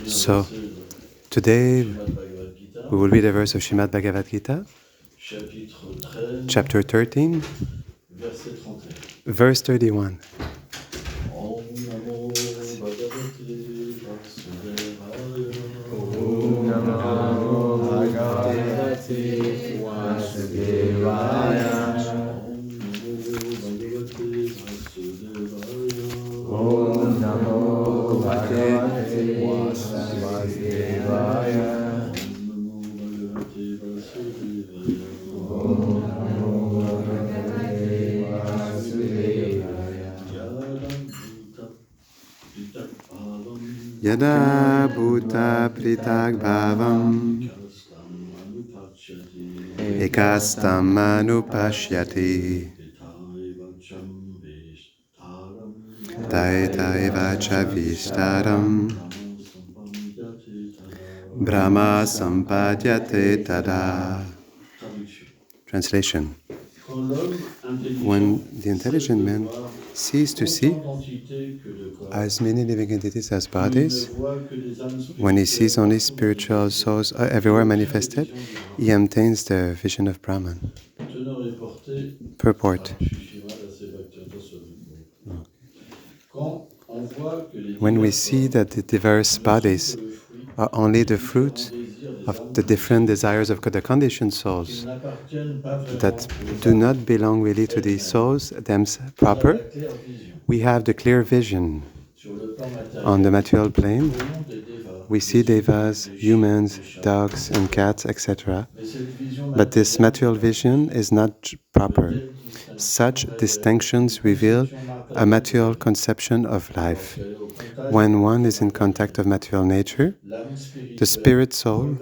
So, today we will read a verse of Srimad Bhagavad-Gita, chapter 13, verse 31. Om Namo Bhagavate Vasudevaya. Om Namo Bhagavate Vasudevaya. Om Namo Bhagavate Vasudevaya. Om Namo Bhagavate Vasudevaya. Yada bhuta pritak bhavam ekastam anupashyati taitaiva cha vistaram brahma sampadyate tada. Translation. When the intelligent man ceases to see as many living entities as bodies, when he sees only spiritual souls everywhere manifested, he obtains the vision of Brahman. Purport. When we see that the diverse bodies are only the fruit of the different desires of the conditioned souls that do not belong really to the souls themselves proper, we have the clear vision. On the material plane, we see devas, humans, dogs and cats, etc. But this material vision is not proper. Such distinctions reveal a material conception of life. When one is in contact of material nature, the spirit soul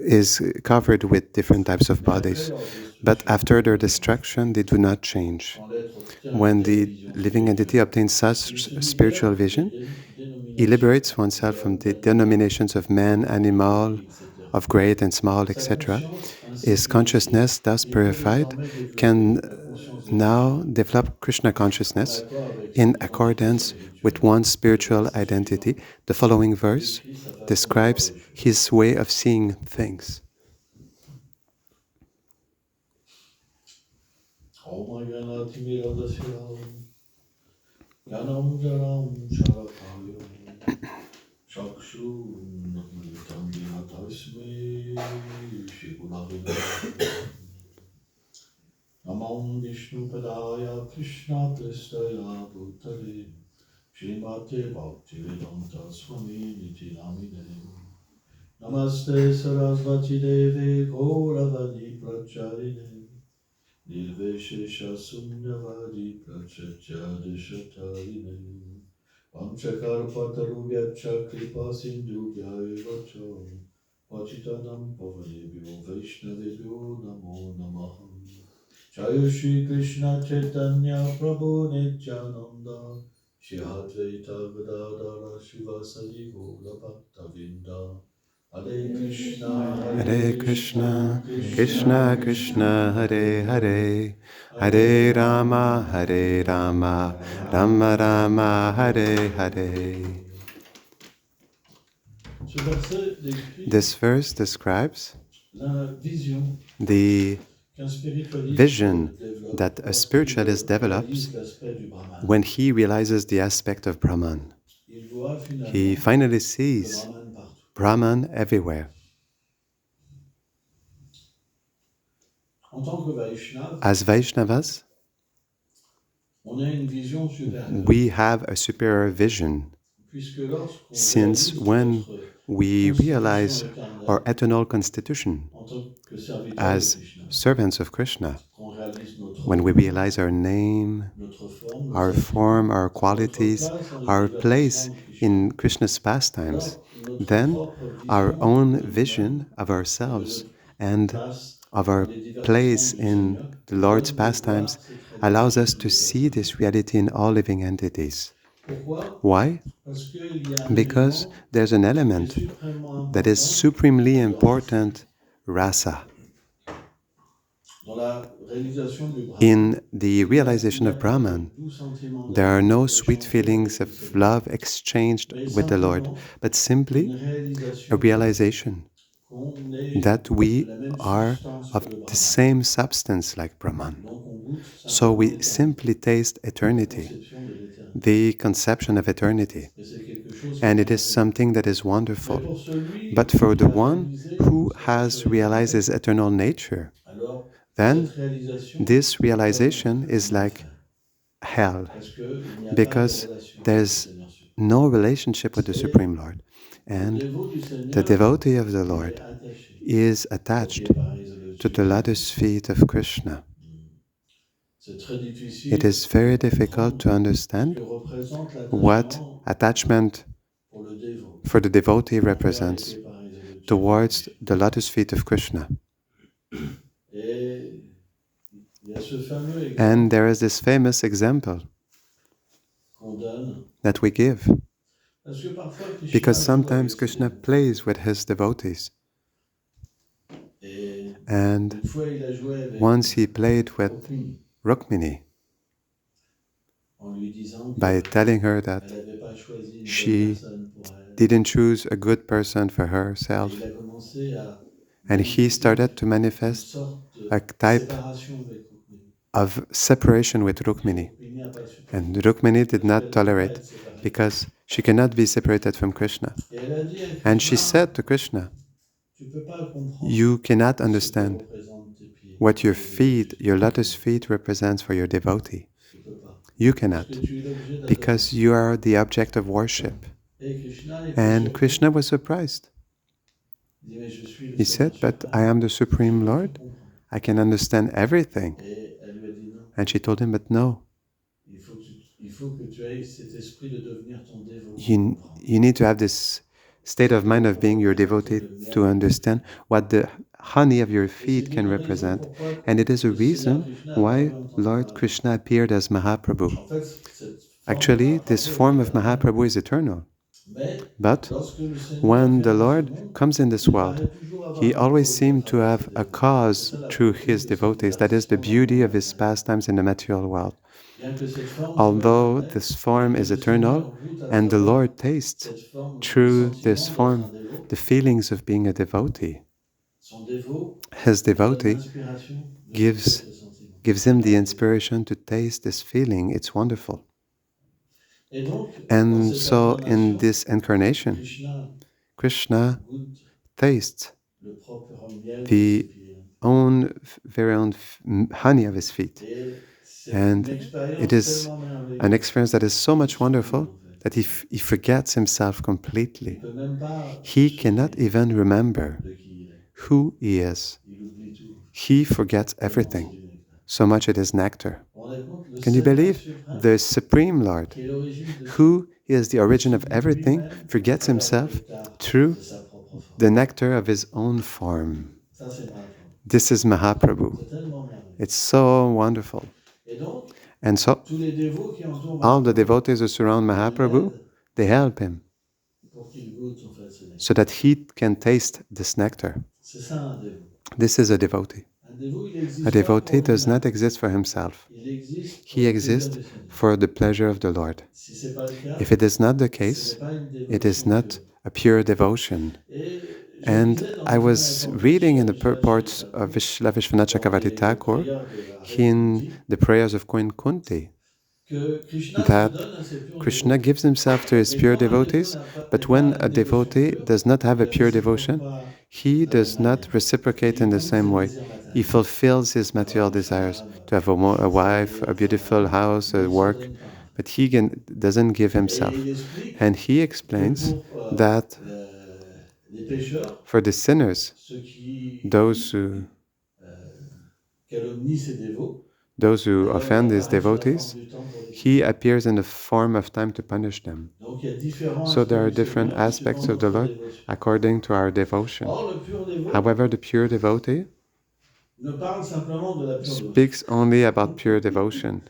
is covered with different types of bodies, but after their destruction, they do not change. When the living entity obtains such spiritual vision, he liberates oneself from the denominations of man, animal, of great and small, etc. His consciousness, thus purified, can now develop Krishna consciousness in accordance with one's spiritual identity. The following verse describes his way of seeing things. Namam Vishnu Padaya Krishna Prestaya Bhutale Srimate Bhaktivedanta Swami Niti Namine Namaste Sarasvati Devi Gauravani Pracharine Nirveshesha Sunyavadi Prachachadishatarine Panchakarpatarubhyacha Kripa Sindhubhyaevacha Pachitanam Pavanebhyo Vaishnavebhyo Namo Namaha Jai Shri Krishna Chaitanya Prabhu Nityananda Shri Advaita Gadadara Shivasadi Gaura Bhakta Vinda Hare Krishna, Krishna Krishna, Hare Hare, Hare Rama, Hare Rama, Rama Rama, Hare Hare. This verse describes the vision that a spiritualist develops when he realizes the aspect of Brahman. He finally sees Brahman everywhere. As Vaishnavas, we have a superior vision, since when we realize our eternal constitution as servants of Krishna, when we realize our name, our form, our qualities, our place in Krishna's pastimes, then our own vision of ourselves and of our place in the Lord's pastimes allows us to see this reality in all living entities. Why? Because there's an element that is supremely important, rasa. In the realization of Brahman, there are no sweet feelings of love exchanged with the Lord, but simply a realization that we are of the same substance like Brahman. So we simply taste eternity, the conception of eternity, and it is something that is wonderful. But for the one who has realized his eternal nature, then this realization is like hell, because there's no relationship with the Supreme Lord. And the devotee of the Lord is attached to the lotus feet of Krishna. It is very difficult to understand what attachment for the devotee represents towards the lotus feet of Krishna. And there is this famous example that we give, because sometimes Krishna plays with his devotees. And once he played with Rukmini by telling her that she didn't choose a good person for herself, and he started to manifest a type of separation with Rukmini. And Rukmini did not tolerate, because she cannot be separated from Krishna. And she said to Krishna, "You cannot understand what your feet, your lotus feet represents for your devotee. You cannot, because you are the object of worship." And Krishna was surprised. He said, "But I am the Supreme Lord. I can understand everything." And she told him, "But no, you need to have this state of mind of being your devotee to understand what the honey of your feet can represent." And it is a reason why Lord Krishna appeared as Mahaprabhu. Actually, this form of Mahaprabhu is eternal. But when the Lord comes in this world, he always seemed to have a cause through his devotees. That is the beauty of his pastimes in the material world. Although this form is eternal, and the Lord tastes through this form the feelings of being a devotee, his devotee gives him the inspiration to taste this feeling. It's wonderful. And so in this incarnation, Krishna tastes the very own honey of his feet. And it is an experience that is so much wonderful that he forgets himself completely. He cannot even remember who he is. He forgets everything. So much it is nectar. Can you believe? The Supreme Lord, who is the origin of everything, forgets himself through the nectar of his own form. This is Mahaprabhu. It's so wonderful. And so, all the devotees who surround Mahaprabhu, they help him so that he can taste this nectar. This is a devotee. A devotee does not exist for himself. He exists for the pleasure of the Lord. If it is not the case, it is not a pure devotion. And I was reading in the purports of Srila Vishwanath Chakravarti Thakur in the prayers of Queen Kunti that Krishna gives himself to his pure devotees, but when a devotee does not have a pure devotion, he does not reciprocate in the same way. He fulfills his material desires to have a wife, a beautiful house, a work, but he doesn't give himself. And he explains that for the sinners, those who offend his devotees, he appears in the form of time to punish them. So there are different aspects of the Lord according to our devotion. However, the pure devotee speaks only about pure devotion.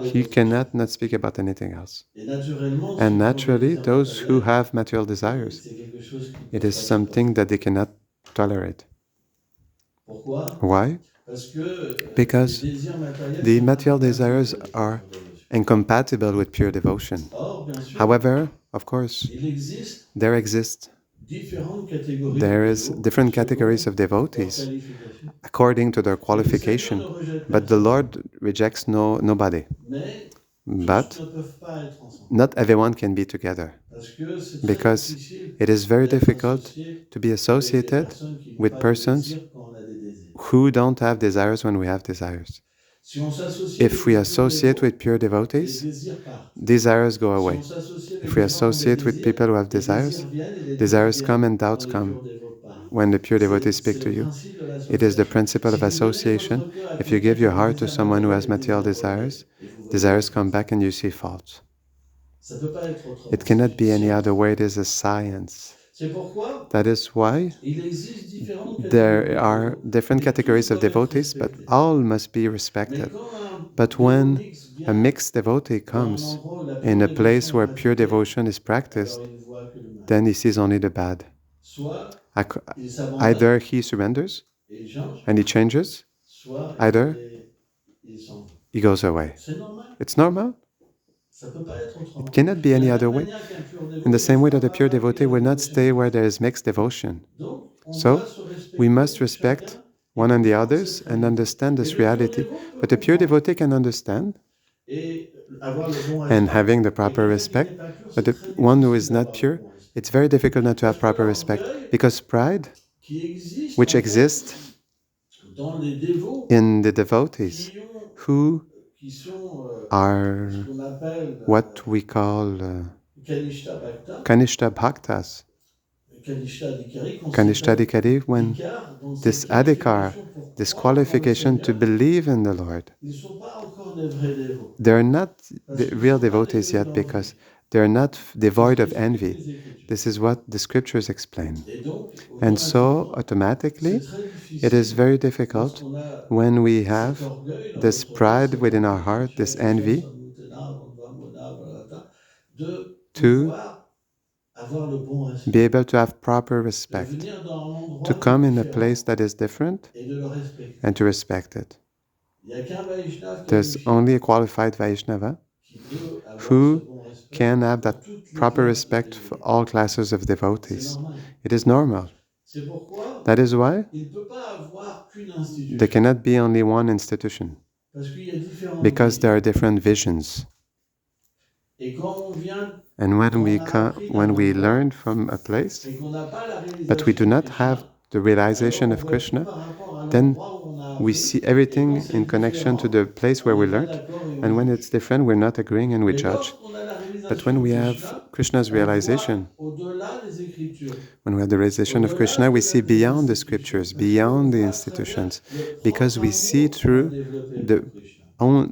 He cannot not speak about anything else. And naturally, those who have material desires, it is something that they cannot tolerate. Why? les because désirs matériels the sont material desires incompatibles avec la are pure dévotion. incompatible with pure devotion. Or, bien sûr, However, of course, il existe there exist différentes catégories de there is dévots different categories selon of leur devotees qualification. according to their Et le Seigneur ne qualification, rejette but the personne, Lord rejects nobody. mais tous But ne peuvent pas être ensemble. not everyone can be together Parce que c'est très because difficile it is very d'être difficult associé to be avec des associated personnes qui n'ont with pas de persons désir quand on a des désirs. who don't have desires when we have desires. Si on s'associe If avec we des purs associate dévots, with pure les devotees, désirs partent. desires go Si away. on s'associe avec If des we gens qui ont des associate with désirs, people who have les desires, désirs viennent et les doutes desires come viennent and quand doubts les come purs dévots parlent. when the pure devotees C'est speak to le you. principe de It is the l'association. principle of Si vous donnez association. votre cœur à If you quelqu'un give qui a your des heart to désirs someone who matériels, has les material désirs reviennent desires, et vous voyez desires les come fautes. back and you see faults. Ça ne peut pas être autrement. It cannot be C'est any une other science. way. It is a science. C'est pourquoi That is why il existe différentes catégories there de are dévots, different et tous categories of doivent être devotees, but respectés. all must be Mais respected. quand un But dévot when mixte a vient mixed devotee dans un comes endroit où la in pure a place dévotion est where pure pratiquée, devotion is alors practiced, il ne voit que le mal. then he sees only the bad. Soit Ac- il s'abandonne Either he surrenders et il change, and he changes, soit either il s'en va. he goes away. C'est normal. It's normal. Ça ne peut pas être autrement. It cannot be De any la other même way. manière qu'un pur dévot In the ne same way that sera a pas pure parmi devotee la will not dévotion stay where mixte. there is mixed devotion. Donc, on So, doit se we must respecter respect chacun one et and the comprendre others cette and réalité. understand Et this le pur reality. dévot peut But a pure comprendre devotee can understand et avoir le bon and respect. having the Et proper quelqu'un qui n'est respect. pas pur, But c'est the très one who difficile is not d'avoir le pure, bon respect. it's very difficult not to have Parce que proper respect l'orgueil because pride, qui existe which en fait exists dans les dévots in the devotees who qui sont are ce qu'on appelle what we call Kanishta Bhakta, Kanishta Bhaktas. Kanishta Adhikari, Kanishta Adhikari, when Adhikar, donc this cette adhikar, qualification pour this croire en le qualification to Seigneur, believe in the Lord, ils ne sont pas encore des vrais dévots. they're not Parce the qu'ils real sont pas devotees dénués yet d'envie. because they're not devoid C'est of ce qu'expliquent envy. les Écritures. This is what the scriptures explain. Et donc, And so, c'est automatically, très it is difficile very difficult lorsqu'on a when we cet have orgueil dans this notre pride vie, cette within our heart, qualification this envy, de to pouvoir avoir le bon respect, be able to have proper de respect, venir dans un endroit to qui est come in a différent place that is different et de le respecter. and to respect it. Il n'y a qu'un Vaishnav There's qualifié only a qualified Vaishnava qui peut avoir who ce bon respect can have pour that toutes les proper classes de respect for dévots. all classes of C'est devotees. normal. It is normal. C'est pourquoi That is why il ne peut pas avoir qu'une there institution. cannot be only one institution, Parce qu'il y a différentes because there visions. are different visions. Et quand on vient And when on we a come, appris when d'un we endroit learn from a place, et qu'on n'a pas la but we do réalisation de not Krishna, have the alors realization on of voit tout Krishna, par rapport à then l'endroit où on a we appris. see Et quand everything c'est in connection to différent, the place on where we n'est pas learned. d'accord et on And when juge. it's different, we're not agreeing and we Mais judge. lorsqu'on a la But réalisation when de we have Krishna, Krishna's on realization, voit au-delà des Écritures, when we have the realization of au-delà Krishna, we de see la- des beyond the institutions, scriptures, parce qu'on beyond the voit très bien institutions, le because propre we see amour qu'on a through développé the pour Krishna.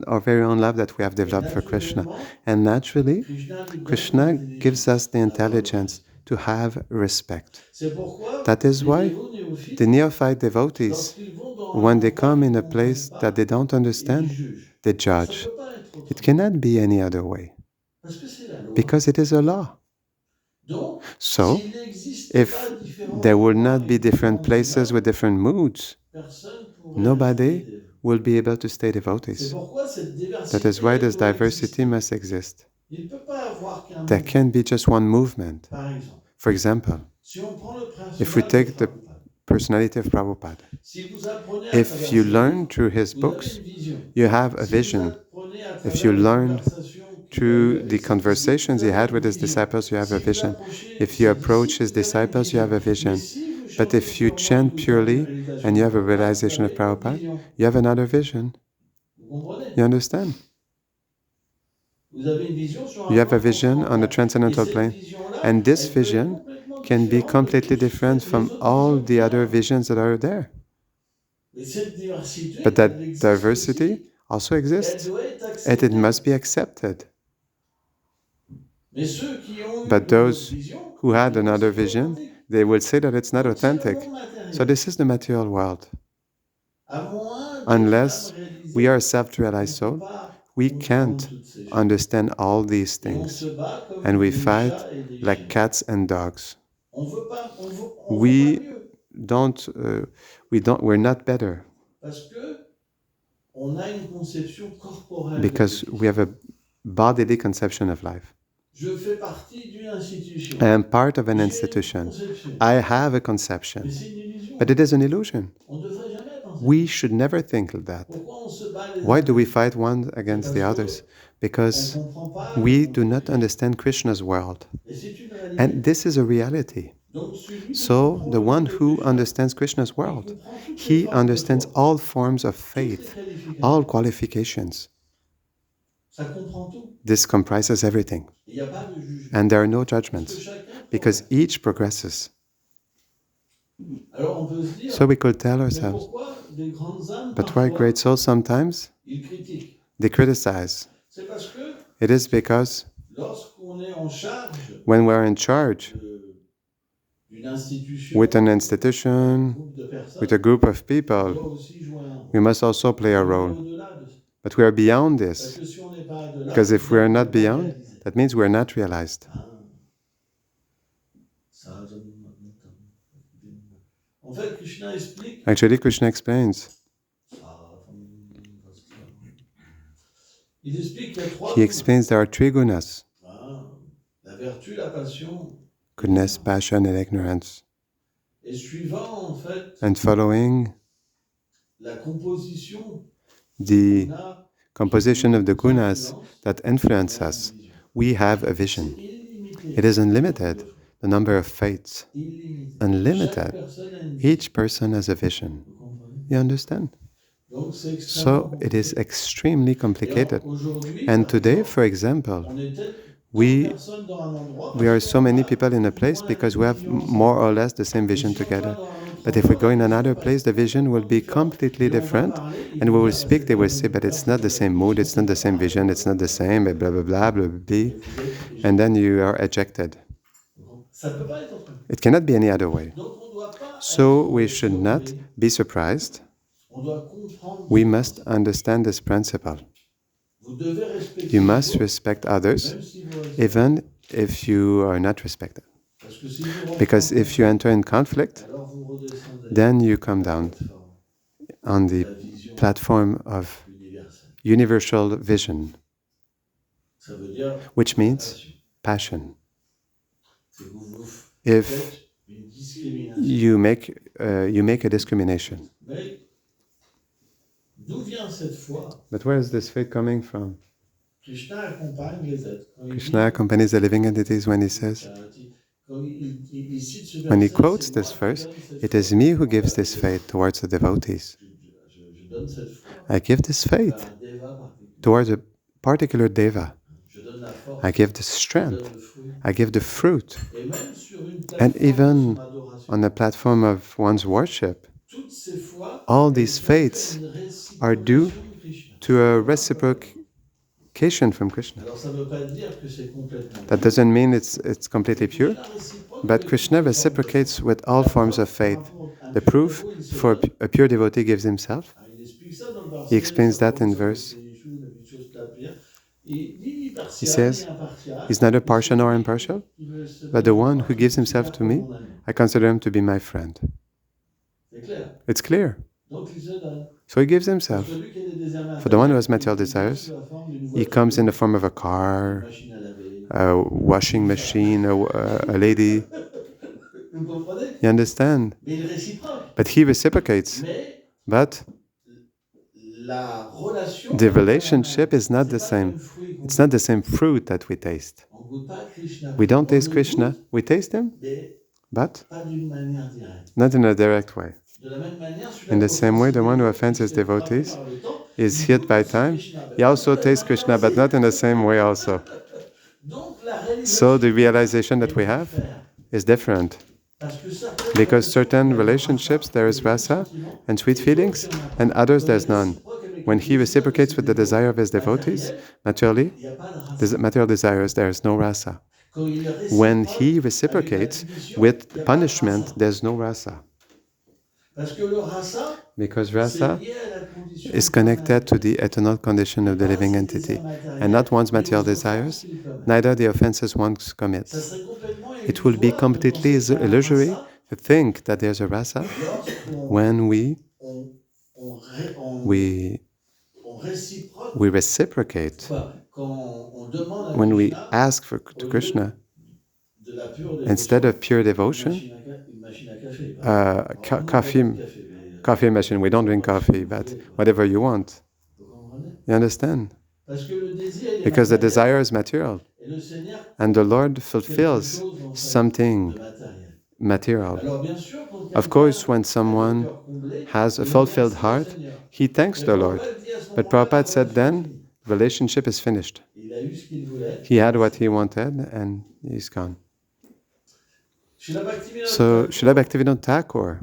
our very own love that we have Et developed for Krishna. naturellement, And naturally, Krishna nous donne Krishna l'intelligence gives us the d'avoir le intelligence respect. to have respect. C'est pourquoi That is les why dévots néophytes, the neophyte devotees, lorsqu'ils vont dans un when they endroit come qu'ils in a ne place comprennent that pas, they don't ils understand, jugent. they Ça ne judge. peut pas être It autrement. cannot be any other way, Parce que c'est la loi. because it is a law. Donc, So, s'il n'existe if pas différents there will endroits not et be different différentes places humeurs, with different moods, personne ne pourrait nobody rester dévot. will be able to stay C'est devotees. pourquoi cette That is diversité why elle this doit diversity exister. must exist. Il ne peut pas avoir qu'un There mouvement. can be just one movement. Par exemple, For example, si on prend le if we personnage de take the Prabhupada, personality of Prabhupada, si vous apprenez à if travers you ses learn livres, through his vous avez books, une vision. you have a Si vous vision. apprenez à If travers you les learn conversations qu'il a eues through avec the ses disciples, conversations vous he avez had une with his vision. disciples, you have a Si vous vision. approchez If you ses approach his disciples, vous avez une disciples, you have a vision. Mais vision. si vous But chantez if you purement et chant vous avez une purely réalisation and you de have a Prabhupada, vous realization of avez une autre Prabhupada, vision. you have another vision. Vous comprenez? You understand? Vous avez une vision sur un You have a plan vision on the transcendantal. Et transcendental cette plane. vision-là, And this elle peut être vision complètement can be différente de completely toutes different les from autres all visions the qu'il y other a. visions that are there. Et cette diversité, But that elle existe diversity aussi. also Elle exists, doit être and it acceptée. must be accepted. Mais ceux qui ont eu But une autre those vision, who had ils vont another dire vision, authentique. they will say that it's not Donc c'est le authentic. monde matériel. So this is the material world. À moins d'être Unless âme réalisée, we are a on self-realized ne peut soul, pas we comprendre can't toutes ces choses. understand all these Et on things. se bat comme And we des fight chats et des like chiens. cats and dogs. On veut pas We mieux. don't, we're not better. Because we have a bodily conception of life. Je fais partie d'une institution. I am part of an J'ai une institution. conception. I have a Mais conception. c'est une illusion. But it is an illusion. On ne devrait jamais penser. We should never think of that. Pourquoi on se bat les Why uns do les we autres? fight one against the others? Because On comprend pas we le do monde not de Christ. understand Krishna's world. Et c'est une réalité. And this is a reality. Donc, celui qui So, comprend the le one monde de who Krishna, understands Krishna's il world, comprend toutes les he formes de understands foi, all forms of toutes les faith, qualifications. all qualifications. Ça comprend tout. This comprises everything. Il n'y a pas de jugement. And there are no Parce que judgments, chacun because progresse. each progresses. Alors on peut se dire, So we could tell mais ourselves, pourquoi des grandes âmes, but why parfois, great souls sometimes ils critiquent? they criticize? C'est parce que It is because lorsqu'on est en charge when we're in charge d'une institution, with an d'un institution, groupe de personnes, with a group of on people, doit aussi jouer un rôle. we must also play a On est role. au-delà de ça. But we are beyond Parce this, que si on n'est pas de là, because if we are not on n'est pas beyond, réalisé. that means we are not realized. Ah. Ça, en fait, Krishna explique. Actually, Krishna explains. Il explique qu'il y a trois He gunas. explains there are three gunas: Ah, la vertu, la passion, goodness, passion, and ignorance. et suivant en fait And following la composition the qu'on a, composition of the qui nous gunas influence, that influence on a une us, vision. we have a C'est vision. illimité. It is unlimited, the number of fates. Illimité. Unlimited. Chaque personne a une vision. Each person has a vision. Vous comprenez? You understand? Donc c'est extrêmement So it is compliqué. extremely Et complicated. aujourd'hui, And par today, exemple, for example, on est peut-être we tant de personnes dans un endroit we are parce so qu'on many a people in a place moins la because we même have vision ensemble. more or less the same Et vision si on va together. dans un autre But if we go in endroit, another c'est place, the vision will be différent. completely Et on va different. parler, ils And we vont will dire, speak, c'est they pas will le say, même but it's terme, not the same mood, it's not the same vision, it's not the same, blah, blah, blah, blah, blah, et blah. vous êtes And then you are ejected. ça peut pas être autrement. It cannot be any other way. Donc on doit pas So être we should not surpris. be surprised. On doit comprendre We ce must principe. understand this principle. Vous devez respecter You les must autres, respect others, même si vous respectez. even if you are not respected. Parce que si vous rentrez Because en if you enter in conflict, alors vous redescendez then you come down on la the vision platform of universelle. universal vision, Ça veut dire which la means passion. passion. C'est que vous If faites une discrimination. you make a discrimination. Mais d'où vient cette foi? But where is this faith coming from? Krishna accompagne les êtres. Quand il Krishna dit- accompanies the living entities when he says, quand il cite ce when he verset, quotes c'est this moi qui verse, donne cette it foi. is me who gives this faith towards the devotees. Je donne cette foi I give this à faith un deva particulier. towards a particular deva. Je donne la force, I give the je strength. donne le fruit. I give the fruit. Et même sur une And plateforme even de son adoration, on the platform of one's worship, toutes ces fois, all these faiths are due to a reciprocation from Krishna. Alors ça ne veut pas dire que c'est complètement. That doesn't mean it's completely pure, Krishna réciproque but avec Krishna toutes les formes de reciprocates with all forms of faith. Un The pur proof dévot, il se for donne. a pure devotee gives himself. Il explique ça dans le verset, He explains ça that in parle verse. sur les choses, les choses de la prière. Et ni partial, He says, ni impartial, he's neither partial nor impartial, il veut se but the donner one par who gives tout, himself il to est me, mon ami. I consider him to be my friend. C'est clair. It's clear. Donc il se donne. So he gives Pour himself. celui qui a des désirs For the one who has matériels, material il vient desires, sous la forme d'une he voiture, comes in the form of a une car, machine à laver. a washing machine, a lady. Vous comprenez? You understand? Mais il réciproque. But he reciprocates. Mais But la relation the relationship is not the c'est pas same. le fruit qu'on It's not the same fruit that we taste. on goûte pas Krishna. We don't On taste le Krishna. goûte, We taste him, mais but pas d'une manière directe. not in a direct way. De la même manière, celui-là In the qui same way, the one who offense offends his les autres, qui se fait devotees frapper par le temps, is il hit goûte by aussi time. Krishna. He also tastes Krishna, but not in the same way also. Donc, la réalisation So the realization that we est have différente. is different. Parce que certaines Because certain relations, relationships there is rasa and sweet feelings, and others there's none. When he reciprocates with the desire of his devotees, naturally, il n'y a pas de rasa. the material desires, there is no rasa. Quand il réciproque When he avec reciprocates la punition, with il y a pas de punishment, rasa. there's no rasa. Parce que le rasa, Because c'est rasa lié à la condition is connected to the eternal condition of the living entity, and not one's material desires, neither the offenses one Ça commits. serait complètement It will be illusoire de completely penser qu'il y a un illusory rasa to think that there's a rasa lorsqu'on when we on we réciproque. reciprocate. Quand on demande à When we Krishna, ask to au Krishna, lieu de la pure instead dévotion, of pure une devotion, machine à café. Par exemple. ca- Nous, on boit coffee, pas de café, mais, coffee machine. We don't drink boire ce que coffee, vous but voulez, quoi. whatever you want. Vous comprenez? You understand? Parce que le désir, il est Because the matériel. desire is material, Et le Seigneur, and the Lord quelque fulfills chose dans sa vie something de matériel. material. Alors bien sûr, quand Of quelqu'un course, when a le someone cœur comblé, has a il fulfilled remercie le heart, Seigneur. he thanks Mais the Lord. Prabhupada dit à ce But moment-là, la Prabhupada said relation est then, finie. relationship is finished. Il a eu ce qu'il voulait. He had what he wanted, and he's gone. Srila Bhaktivinoda So, Thakur, Srila Bhaktivinoda Thakur,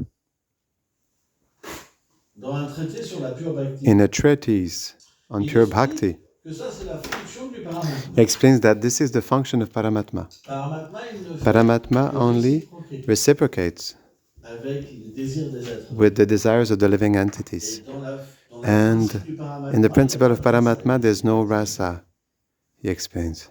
dans un traité sur la pure bhakti, in a treatise on il pure explique bhakti, que ça c'est la fonction du Paramatma. he explains that this is the function of Paramatma. Paramatma, il ne fait Paramatma que only réciproquer reciprocates avec les désirs des êtres. with the desires of the living Et entities. dans la And principe du Paramatma, in the il y a principle of pas de rasa. Paramatma, there's no rasa, he explains.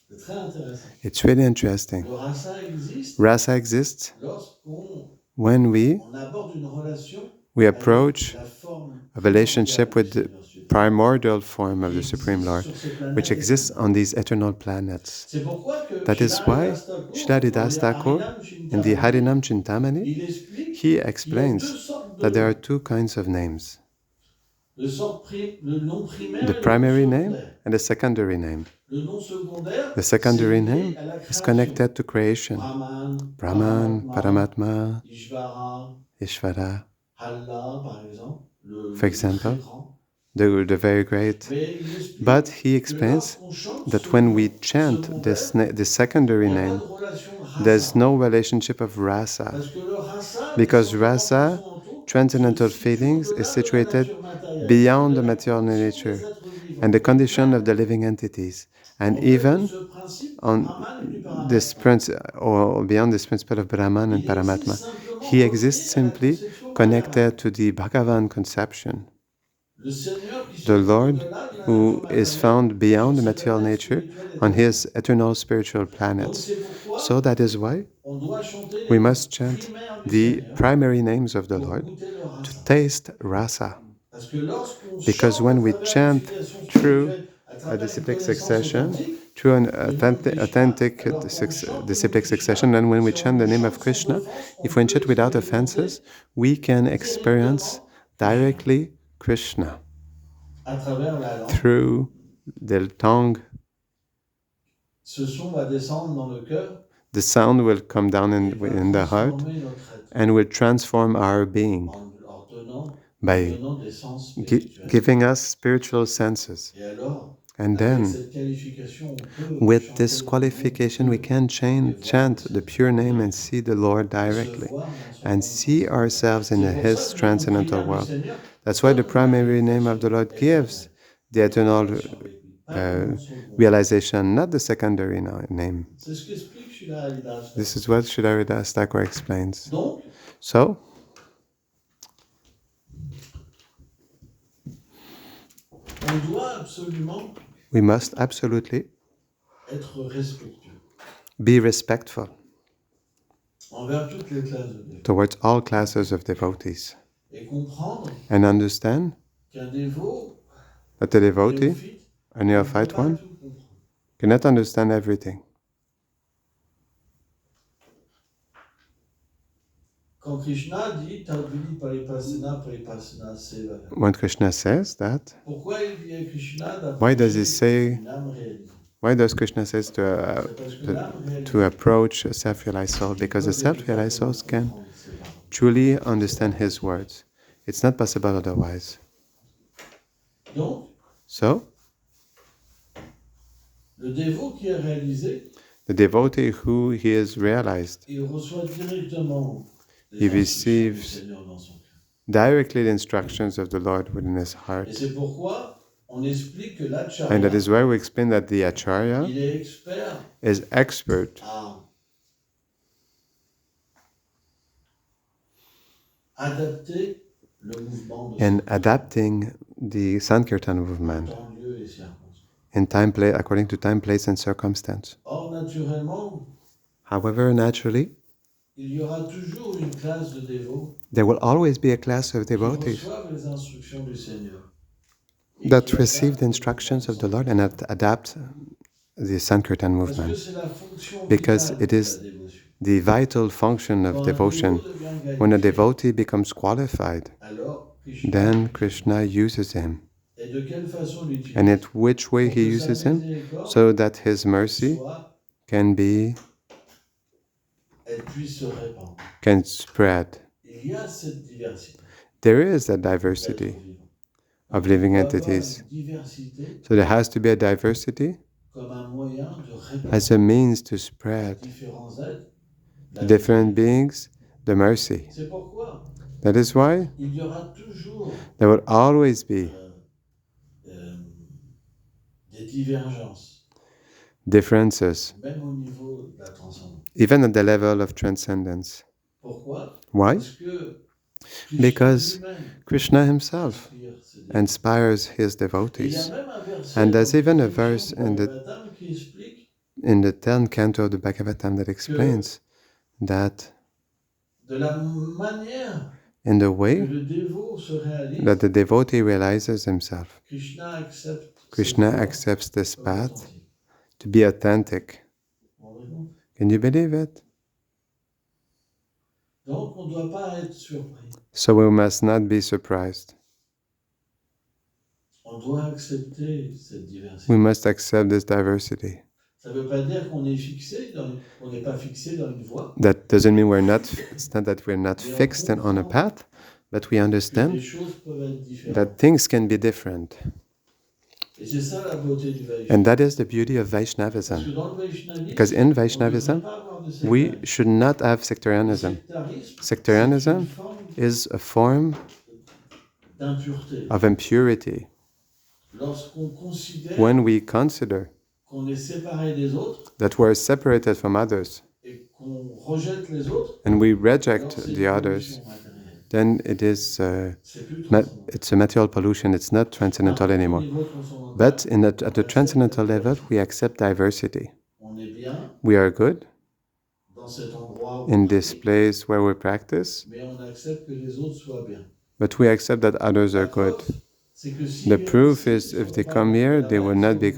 C'est très intéressant. It's really interesting. Le rasa existe Rasa exists lorsqu'on when we aborde une relation approach avec la forme a relationship primordiale with du the Seigneur suprême, primordial form of qui the Supreme existe Lord, sur ces planètes which exists éternelles. on these eternal planets. C'est pourquoi que That is why Srila Shrila Thakur, in the Harinam Chintamani, il explique he qu'il y a deux explains sortes de that there are noms. two kinds of names, Le nom primaire the et le nom primary name secondaire. and the secondary name. Le nom secondaire, The secondary c'est lié name à la is création. connected to creation. Brahman, Brahman, Paramatma, Ishvara, Ishvara, Allah, par exemple, le for très example, grand. the very great. Mais il explique But he que explains lorsqu'on chante that ce when nom we chant secondaire, the il secondary n'y a pas name, de relation rasa. there's no relationship of rasa, Parce que le rasa, because les rasa, sentiments transcendental se situent feelings, is au-delà de la situated nature matérielle, beyond the de la material condition des nature êtres vivants. and the condition Même of the living entities. And en fait, de even ce principe du on Brahman et du this Paramatma. or beyond this principle of Brahman and Il existe Paramatma, simplement he exists relié à la simply conception connected Bhagavan. to the Bhagavan conception. Le Seigneur qui se The trouve Lord, au-delà de la who nature is matérielle found beyond the sur ses material planètes nature spirituelles on éternelles. his eternal spiritual Donc planets. c'est pourquoi So that is why on doit chanter we les noms must chant primaires du the Seigneur primary names of the pour Lord goûter le to rasa. taste rasa. Parce que lorsqu'on Because chante à when we travers une chant filiation through spirituelle, à a travers une disciplic connaissance succession, authentique through an du nom de Krishna, authentic alors qu'on chante le nom de disciplic Krishna, succession, and when we si on chant the le name chante of sans Krishna, offense, on if we peut chant without expérimenter offenses, we can experience directement Krishna directly Krishna à travers la langue. through the tongue. Ce son va descendre dans le cœur The sound will come down et va in the heart transformer notre être and will transform our being en leur donnant, by des sens spirituels. giving us spiritual senses. Et alors, And avec then, cette qualification, on peut with chanter this le nom qualification, de we Dieu can et voir chant le the Seigneur pure name and direct, see the Lord et se directly voir dans son and monde see transcendantal. ourselves in C'est pour ça His que le nom transcendental primaire du world. Seigneur That's why the donne la primary name of the réalisation Lord gives éternelle the de la eternal relation avec lui, pas le nom secondaire. realization, not the secondary name. C'est ce qu'explique Srila Haridas. This is what Sridhar Thakur explains. Donc, So, on doit absolument we must absolutely être respectueux be respectful envers toutes les classes de dévots towards all classes of devotees et comprendre and understand qu'un dévot that the devotee, néophyte a ne peut neophyte pas one, tout comprendre. cannot understand everything. Quand Krishna dit Tadvili Paripasana Seva, When Krishna says that, pourquoi il dit à Krishna why does he d'approcher say, une âme réalisée? why does Krishna says C'est parce que l'âme to réalisée approach a self-realized soul? Because the peut self-realized véritablement souls can comprendre ses paroles. truly understand his words. It's not possible otherwise. Donc, So, le dévot qui est réalisé, the devotee who he is realized, il reçoit directement he les instructions du receives Seigneur dans son cœur. directly the instructions of the Lord within his heart. Et c'est pourquoi on explique que And that l'acharya, is why we explain that the Acharya il est expert is expert à adapter le mouvement de in son adapting the Sankirtan movement temps, lieu et circonstance. in time, according to time, place, and circumstance. Or, naturellement, However, naturally, il y aura toujours une classe de dévots there will always be a class of qui devotees reçoivent les instructions du Seigneur et that qui receive the adaptent le instructions mouvement of the Lord Sankirtan. and adapt the Sankirtan Parce que movement, c'est la fonction because vitale it de la is dévotion. the vital function of Quand un dévot devotion. devient When a qualifié, devotee becomes qualified, alors Krishna then l'utilise. Krishna uses him. Et de quelle façon And l'utilise? in which way Pour he que sa uses him? miséricorde So that his mercy soit, can elle puisse se répandre. can spread. Il y a cette diversité There is a d'êtres diversity vivants. of Donc, living il doit avoir entities. une diversité So there has to be a diversity comme un moyen de as a répandre means to aux spread différents êtres to la different miséricorde. beings the mercy. C'est pourquoi That is why il y aura toujours there will always be euh, des divergences, differences, même au niveau de la transcendance. even at the level of transcendence. Pourquoi? Why? Parce que Krishna Because lui-même Krishna himself inspire ses dévots. inspires his Et il y a devotees. même un verset And dans there's le even a 10e verse chant du Bhagavatam qui explique in the 10th canto of the Bhagavatam that explains that de la manière in the que way le dévot se réalise, that the devotee realizes himself, Krishna accepte Krishna cette voie accepts this comme path authentique. to be authentic. Vous vous rendez compte? Can you believe it? Donc on ne doit pas être surpris. So we must not be surprised. On doit accepter cette diversité. We must accept this diversity. Ça ne veut pas dire qu'on est fixé, on n'est pas fixé dans une voie. That doesn't mean it's not that we're not Mais on fixed on a comprend path, but we que les understand choses peuvent être différentes. that things can be different. Et c'est ça la beauté du Vaishnavisme. And that is the beauty of Parce que Vaishnavism. dans le Vaishnavisme, Because in on ne Vaishnavism, devrait pas avoir de we sectarisme. should not have Le sectarianism. sectarisme, c'est Sectarianism une forme is a form d'impureté. of impurity. Lorsqu'on considère When we consider qu'on est séparé des autres that we're separated from others et qu'on rejette les autres, and we alors reject c'est the une others, pollution matérielle. then it is C'est plus ma- transcendant. it's a material pollution. It's not transcendental Au anymore. niveau transcendantal, But at on the accepte transcendental la level, diversité. we accept diversity. On est bien We are good dans cet endroit où in on this pratique, place where we practice, mais on accepte que les autres soient bien. but we accept that others La are good. preuve, c'est que s'ils The viennent proof ici, is ils if sont they pas come bons, here, mais they là-bas, will ils not sont be bons.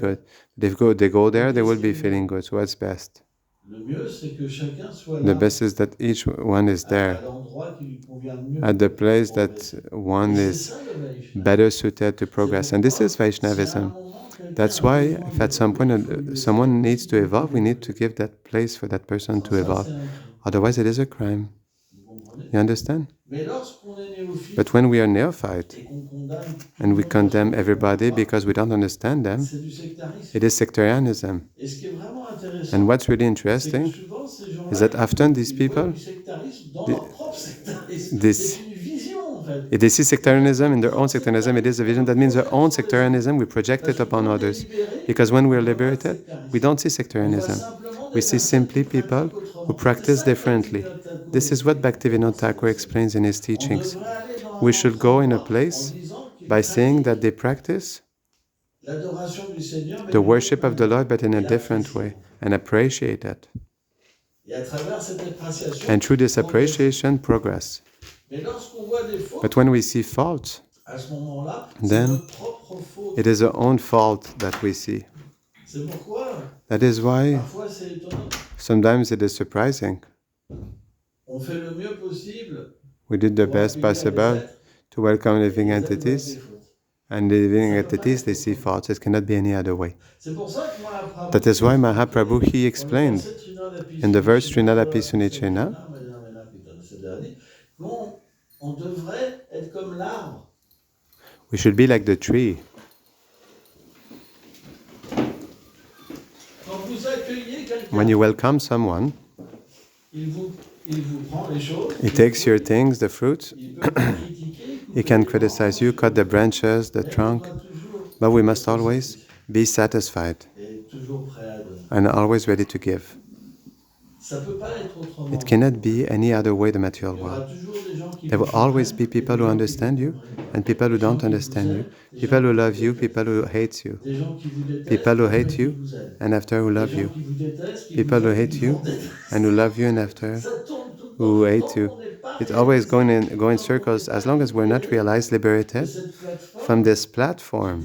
good. They go there, they will be Qu'est-ce qui est feeling mieux? good. So what's best? Le mieux, c'est que chacun soit The là best is that each one is à there l'endroit qui lui convient le mieux at the pour place that progresser. one Et c'est is ça le Vaishnavisme. better suited to progress. And this is Si à un Vaishnavism. moment quelqu'un That's a why, besoin if at some d'évoluer, point il faut lui laisser someone la needs to possibilité evolve, we need to d'évoluer. give that place for that person Sans to ça, evolve. c'est un crime. Otherwise, it is a crime. Vous comprenez? You understand? Mais lorsqu'on est néophyte But when we are neophyte et qu'on condamne tout and le we monde parce condemn qu'on ne everybody comprend pas, because we don't understand them, c'est du sectarisme. it is sectarianism. Et ce qui est vraiment intéressant, And what's really c'est que interesting souvent ces is gens-là, that often these ils voient people, du sectarisme dans the- leur propre sectarisme. this- C'est une vision en fait. if they see sectarianism in their own sectarianism, it is a vision. That means their own sectarianism, we project Parce it que upon quand on est others. libéré, Because when we are on voit pas de liberated, sectarisme. we don't see On voit sectarianism. simplement des We see personnes simply qui people pratiquent autrement. who C'est practice ça que differently. Bhaktivinoda Thakur This is what explique Bhaktivinoda dans ses Thakur enseignements. explains in his On teachings. devrait aller dans We un should autre go in a endroit place en disant qu'ils by saying that pratiquent they practice l'adoration du Seigneur, mais the d'une worship autre of the Lord, but in a manière, et different l'apprécier, way, en fait. and appreciate it. Et à travers cette appréciation, And through this progresser. appreciation, progress. Mais lorsqu'on voit des fautes, But when we see faults, à ce moment-là, c'est then notre propre faute. it is our own fault that we see. C'est pourquoi, That is why parfois, c'est étonnant. sometimes it is surprising. On fait le mieux possible We did the pour best accueillir les possible êtres, to welcome et living les êtres voient entities, des fautes. and the living Ça peut pas entities, être they see autrement. faults. It cannot be any other way. C'est pour ça que Mahaprabhu, That is why Mahaprabhu, he explained in the verse Trinadapi Sunichena, on devrait être comme l'arbre. we should be like the tree. Quand vous accueillez quelqu'un, When you welcome someone, il vous prend les choses, he takes your things, the fruits, il peut vous critiquer, he can criticize you, cut the branches, the trunk, but we must always be satisfied et toujours prêt à donner. and always ready to give. Ça peut pas être autrement. It cannot be any other way the Il material y aura world. toujours des gens qui There vous will always comprennent, be people et who des gens qui understand vous you comprennent pas. and people who Des gens don't qui vous understand you, aiment, des people gens who qui love vous you, détestent, people who hate you, des gens qui vous détestent, people who et hate qui you vous aiment. and after who Des love gens you, qui vous détestent, qui people vous who aiment, hate qui you vous détestent. and who love you and after Ça tourne tout le who temps. hate Tant you, qu'on n'est It's always going in circles as long as we're not realized liberated from this platform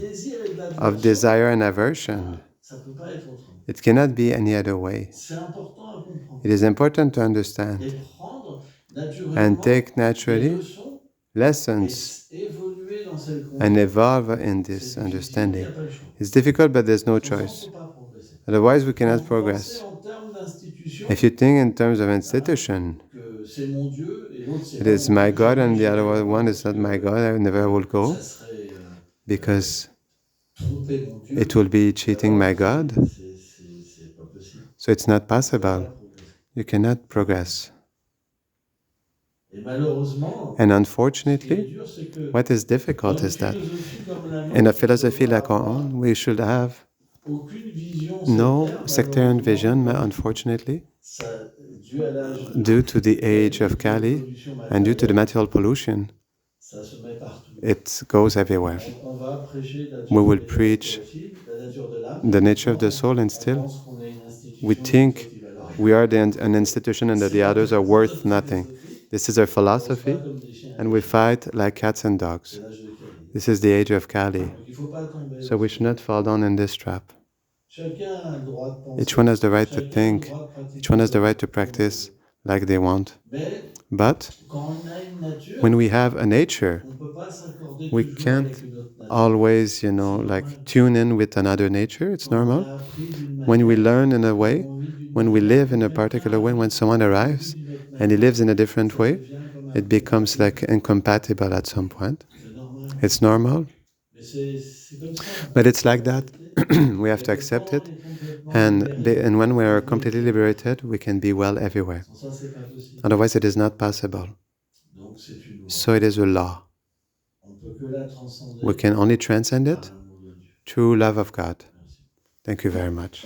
of desire and aversion. Ça peut pas être autrement. It cannot be any other way. C'est important à comprendre. It is important to Et understand prendre and naturellement take des naturally leçons lessons et évoluer dans cette and conduite. evolve in this C'est difficile, il n'y understanding. a pas le choix. It's difficult, but there's no Sans ça, on ne choice. peut pas progresser. Otherwise, we Quand cannot vous progress. pensez en termes d'institution, If you think in terms of institution, que c'est mon Dieu et l'autre c'est it pas is mon my Dieu, God and jamais the j'irai other là-bas one parce is not que my God, I never will go ça serait because tromper mon Dieu. it will be cheating my God. C'est pas possible. So it's not On peut pas possible. progresser. You cannot progress. Et malheureusement, And ce qui est unfortunately, dur, c'est que what is dans difficult une is that philosophie comme la in a nôtre, on philosophy doit like our avoir own, we should have aucune vision no sectaire, sectarian vision, malheureusement. unfortunately, Ça, dû à l'âge due to the age of de Kali pollution and due to the matérielle, material pollution, ça se met partout. it goes everywhere. On va prêcher la We nature will de preach la nature de l'âme. the nature of the soul, and On still pense qu'on est une institution we et les think autres, ils valent rien. we are an institution and that the others are worth nothing. This is our On se philosophy, bat comme des chiens and we fight like cats and C'est dogs. l'âge de Kali. This is the age of Kali. Donc il ne faut pas tomber So dans we ce should not fall down in this trap. Chacun a le droit de penser. Each one has the right to Chacun a le think. droit de pratiquer Each one has the right to comme practice on veut. like they want. Mais But quand on a une nature, when we have a nature, on ne peut pas s'accorder we toujours can't avec une autre nature. always, like tune in with another nature. It's normal. When we learn in a way, when we live in a particular way, when someone arrives and he lives in a different way, it becomes like incompatible at some point. C'est normal. It's normal, Mais c'est comme ça. but it's like that. We have to accept it. And when we are completely liberated, we can be well everywhere. Sans ça, c'est pas possible. Otherwise, it is not possible. Donc c'est une loi. So it is a law. On peut que la transcender We can only transcend par it l'amour de Dieu. through love of God. Merci. Thank you very much.